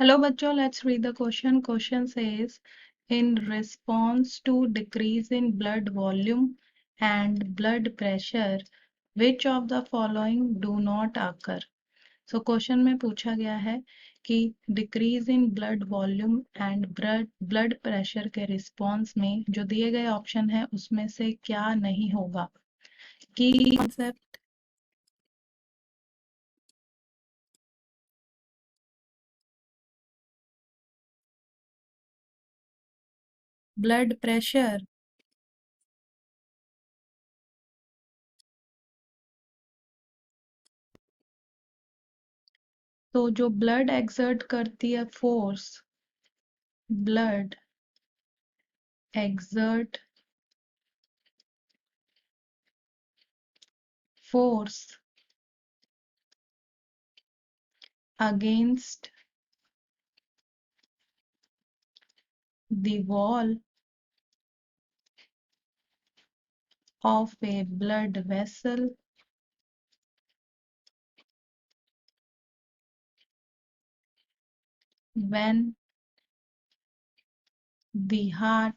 Hello बच्चों, let's read the question. Question says, in response to decrease in blood volume and blood pressure, which of the following do not occur? So question में पूछा गया है कि decrease in blood volume and blood pressure के response में जो दिए गए ऑप्शन है उसमें से क्या नहीं होगा। की कॉन्सेप्ट ब्लड प्रेशर, तो जो ब्लड एक्सर्ट करती है force, blood exert force against the wall of a blood vessel when the heart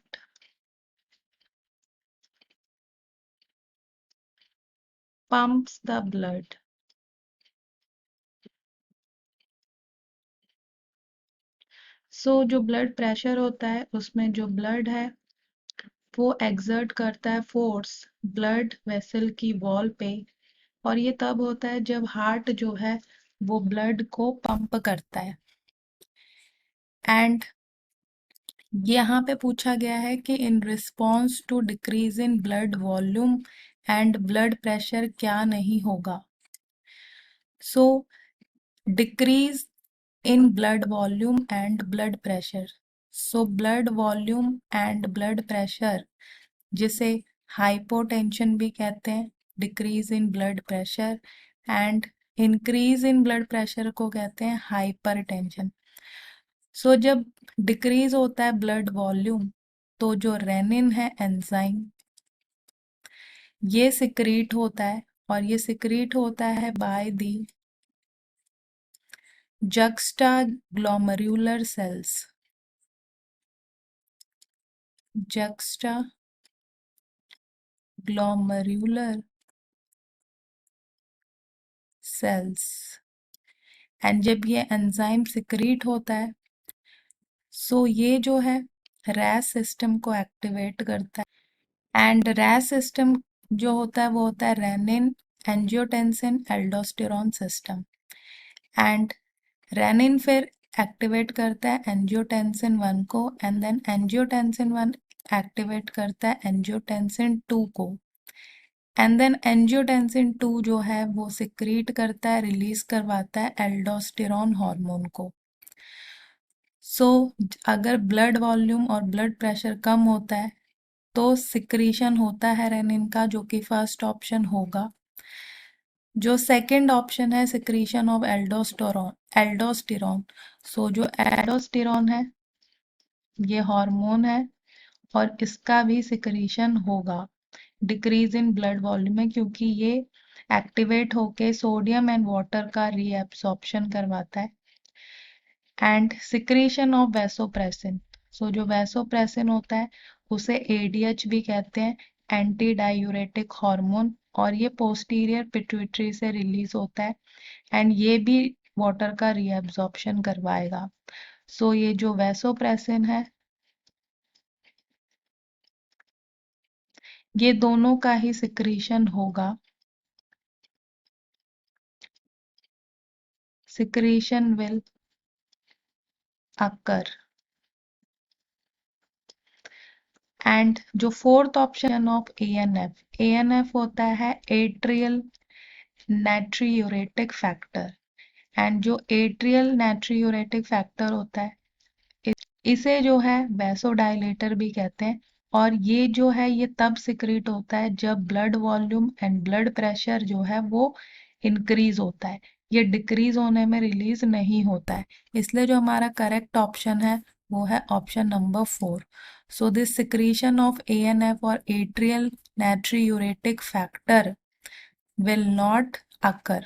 pumps the blood. सो जो ब्लड प्रेशर होता है उसमें जो ब्लड है वो एक्सर्ट करता है फोर्स ब्लड वेसल की वॉल पे, और ये तब होता है जब हार्ट जो है वो ब्लड को पंप करता है। एंड यहाँ पे पूछा गया है कि in response to decrease in blood volume and blood pressure क्या नहीं होगा। So decrease in blood volume and blood pressure, so blood volume and blood pressure जिसे हाइपोटेंशन भी कहते हैं, decrease in blood pressure, and increase in blood pressure को कहते हैं हाइपरटेंशन। सो जब डिक्रीज होता है ब्लड वॉल्यूम तो जो रेनिन है एंजाइम ये सिक्रीट होता है, और ये सिक्रीट होता है by the juxtaglomerular cells, juxtaglomerular cells। And जब ये एंजाइम सिक्रीट होता है सो ये जो है रैस सिस्टम को एक्टिवेट करता है। एंड रैस सिस्टम जो होता है वो होता है renin angiotensin aldosterone system. And renin फिर एक्टिवेट करता है एंजियोटेंसिन 1 को, एंड देन एंजियोटेंसिन 1 एक्टिवेट करता है एंजियोटेंसिन 2 को, एंड देन एंजियोटेंसिन 2 जो है वो सिक्रीट करता है, रिलीज करवाता है एल्डोस्टेरॉन हार्मोन को। सो अगर ब्लड वॉल्यूम और ब्लड प्रेशर कम होता है तो सिक्रीशन होता है रेनिन का, जो कि फर्स्ट ऑप्शन होगा। जो सेकंड ऑप्शन है सिक्रीशन ऑफ एल्डोस्टेरॉन, सो जो एल्डोस्टेरॉन है ये हार्मोन है और इसका भी सिक्रीशन होगा डिक्रीज इन ब्लड वॉल्यूम में, क्योंकि ये एक्टिवेट होके सोडियम एंड वाटर का रीएब्सॉर्प्शन करवाता है। एंड सिक्रीशन ऑफ वैसोप्रेसिन, सो जो वैसोप्रेसिन होता है उसे एडीएच भी कहते हैं, एंटी डायूरेटिक हार्मोन, और ये पोस्टीरियर पिट्यूटरी से रिलीज होता है एंड ये भी वाटर का रीएब्सॉर्प्शन करवाएगा। सो ये जो वैसोप्रेसिन है ये दोनों का ही सिक्रीशन होगा, सिक्रीशन विल अकर। एंड जो फोर्थ ऑप्शन ऑफ एएनएफ होता है एट्रियल नाट्रियूरेटिक फैक्टर। एंड जो एट्रियल नाट्रियूरेटिक फैक्टर होता है इसे जो है वैसोडाइलेटर भी कहते हैं, और ये जो है ये तब सिक्रीट होता है जब blood volume and blood pressure जो है वो इंक्रीज होता है, ये डिक्रीज होने में रिलीज नहीं होता है। इसलिए जो हमारा करेक्ट ऑप्शन है वो है option number 4। So this secretion of ANF और atrial natriuretic factor will not occur.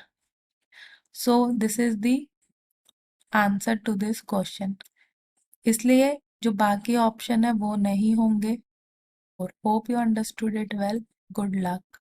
So this is the answer to this question, इसलिए जो बाकी ऑप्शन है वो नहीं होंगे। और hope you understood it well. Good luck.